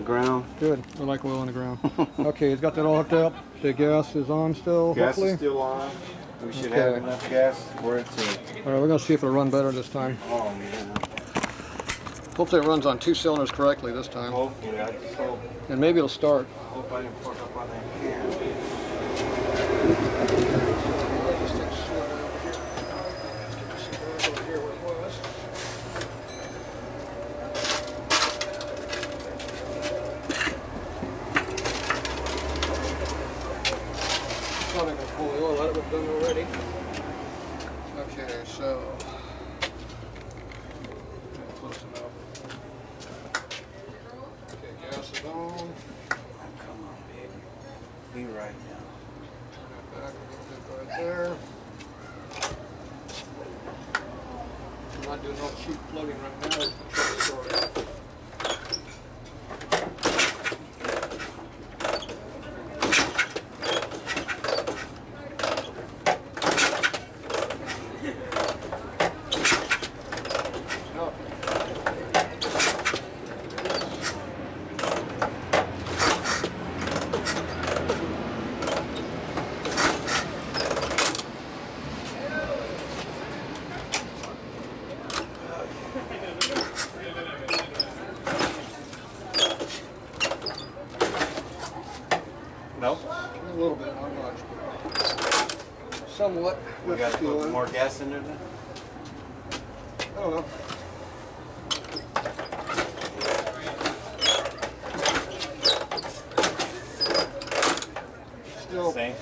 ground. Good. I like oil on the ground. Okay, he's got that all hooked up. The gas is on still. Gas hopefully. is still on. We should have enough gas for it to. All right, we're gonna see if it'll run better this time. Oh yeah. Hopefully it runs on 2 cylinders correctly this time. Hopefully, I just hope. And maybe it'll start. Hope I didn't fuck up on that can. Probably gonna pull the oil out of it, done already. Okay, so close enough. Okay, gas is on. Oh, come on, baby. Be right now. Turn that back a little bit right there. I'm not doing no cheap flooding right now. We're trying to store it up. No? A little bit, not much. Somewhat. We got to put more gas in there then? I don't know. Still, Same.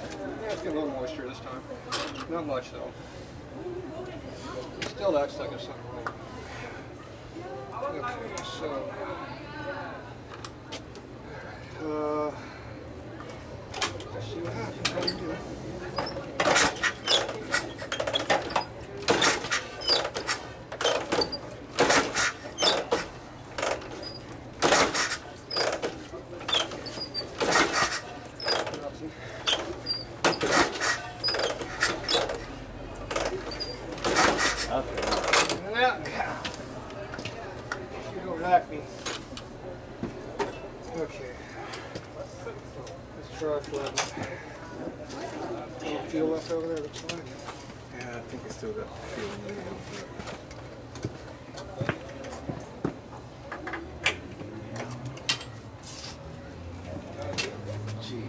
Yeah, it's getting a little moisture this time. Not much though. It still acts like it's something wrong. Okay, so let's see what happens. How do you do? Okay. Let's try flooding. Fuel left over there, looks like. Yeah, I think I still got fuel in there. Gee.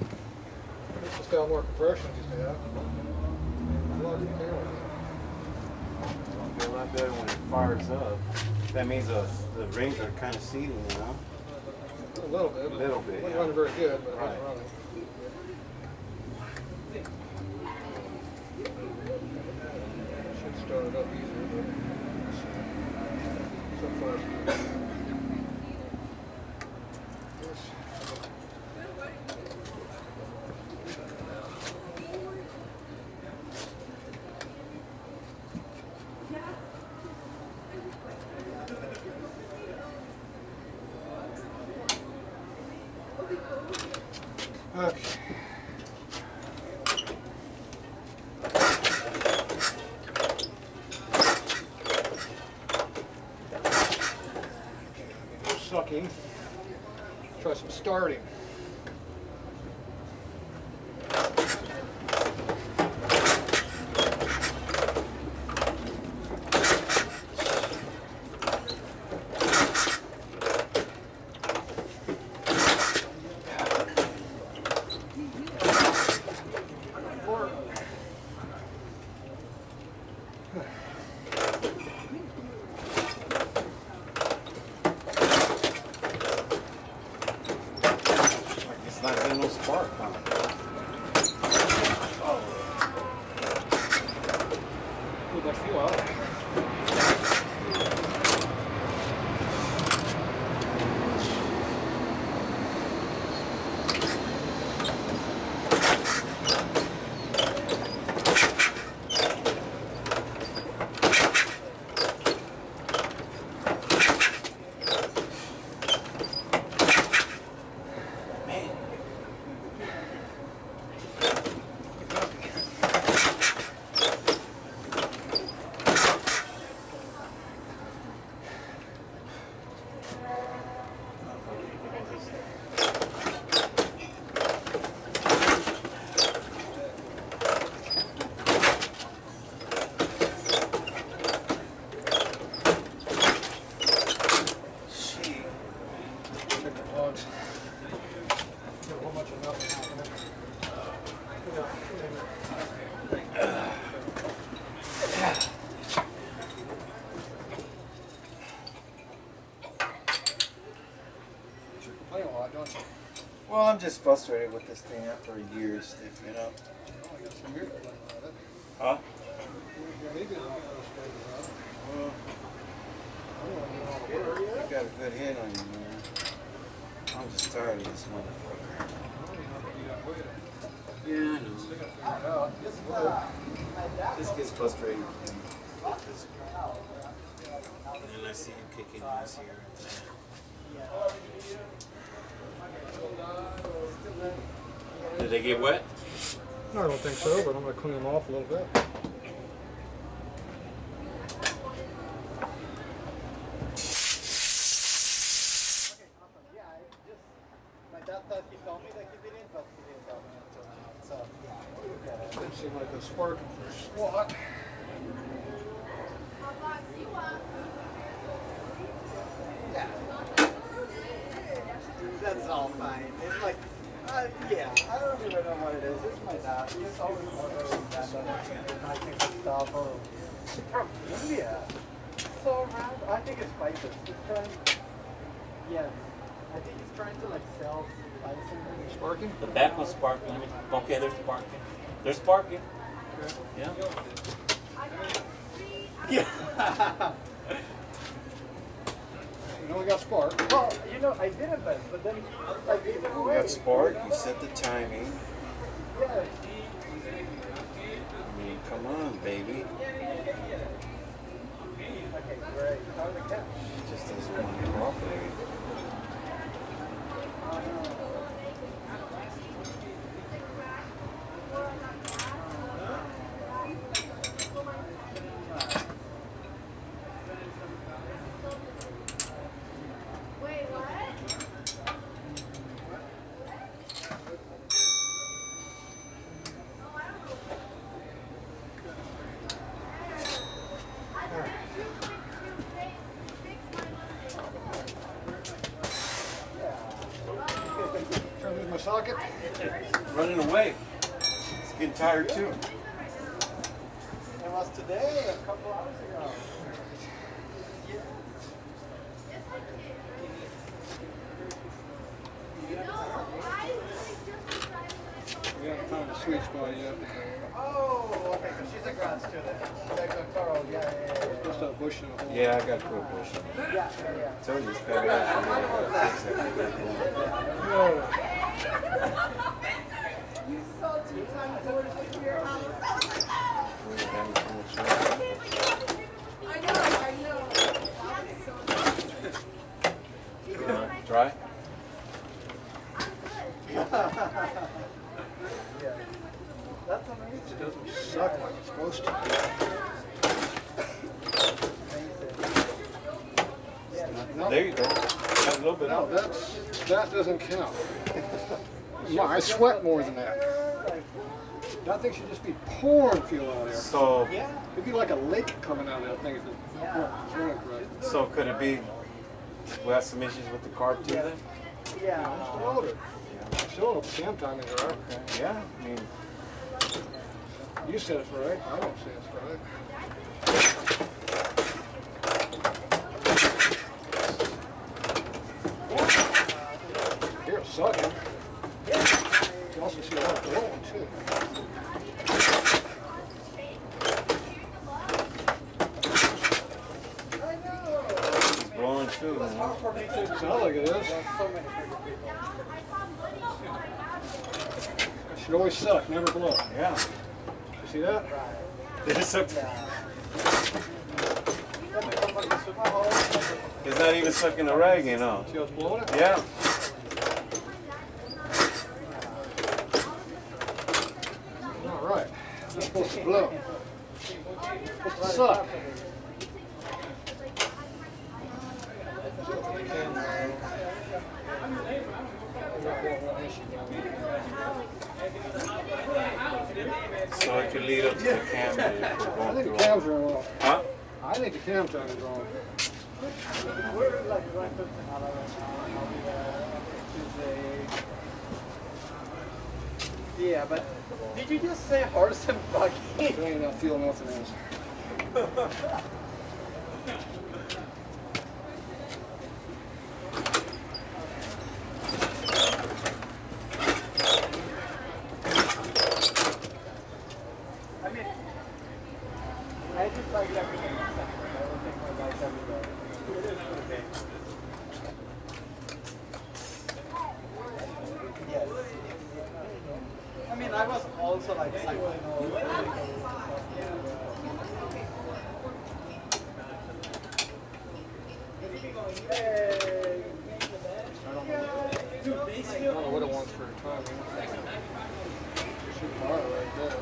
This has got more compression just to have. It'll be a lot better when it fires up. That means the rings are kind of sealing, you know? A little bit. A little bit, Wasn't yeah. running very good, but Right. it was running. Should start it up easier, but so far it's good. Okay. Sucking. Try some starting. It's not getting no spark, huh? Put that fuel out. Check the plugs. Got a whole bunch of nothing happening. You complain a lot, don't you? Well, I'm just frustrated with this thing after years, Steve, you know. Oh, I got some weird complaint about it. Huh? You're maybe a lot frustrated about it. Well, I don't want to do all the work. you got a good head on you, man. I'm just tired of this motherfucker. Yeah, I know. This gets frustrating for me. And then I see you kicking ass here. Did they get wet? No, I don't think so, but I'm going to clean them off a little bit. Didn't seem like a spark for a swat. That's all fine. It's like, yeah, I don't even know what it is. It's my dad. He's always wondering that I think it's stuff or from India. So random. I think it's spices. He's trying. Yes, I think he's trying to like sell spices. Sparking? The back was sparking. Okay, they're sparking. They're sparking. Yeah. Yeah. You know we got spark. Well, you know, I did it best, but then I gave it You away. got spark. You set the timing. Yeah. I mean, come on, baby. Okay, great. How the catch? She just doesn't want to cooperate. Trying to move my socket. Running away. It's getting tired too. It was today, a couple hours ago. We haven't found a sweet spot yet. Oh, okay, because she's a grad student. Like Toro, yeah. Just a bush in a hole. Yeah, I got to put a bush in it. Yeah. So you just got to You saw 2 times doors to your house. I know. Try? That's amazing. It doesn't suck like it's supposed to. No, There you go. Got a little bit no, out. that doesn't count. I sweat more than that. That thing should just be pouring fuel out of there. So, It'd be like a lake coming out of that thing if it's running correct. so could it be we have some issues with the carb too then? Yeah. It's the motor. Still no cam timings are right. Okay. Yeah, I mean, You said it's right. I don't say it's right. Here it's sucking. You can also see a lot of blowing too. it's blowing too. Man. Sounds like it is. It should always suck, never blow. Yeah. You see that? It's not even sucking the rag in, huh? See how it's blowing it? Yeah. All right. It's supposed to blow. It's supposed to suck. So it could lead up to the camera if we're I going think through the all. cams are wrong. Huh? I think the cam timing's wrong. We're like right close to Hala right now. I'll be there Tuesday. Yeah, but did you just say horse and buggy? You ain't gonna feel nothing else. I mean, I just like everything. I will take my bike everywhere. It is okay. Yes. I mean, I was also like cycling all over. Hey. I don't know what it wants for timing. Shoot fire right there.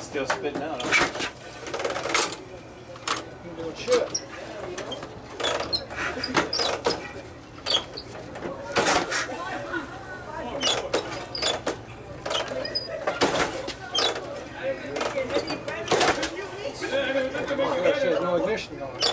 Still spitting out, huh? You doing shit. Like I said, no ignition on it.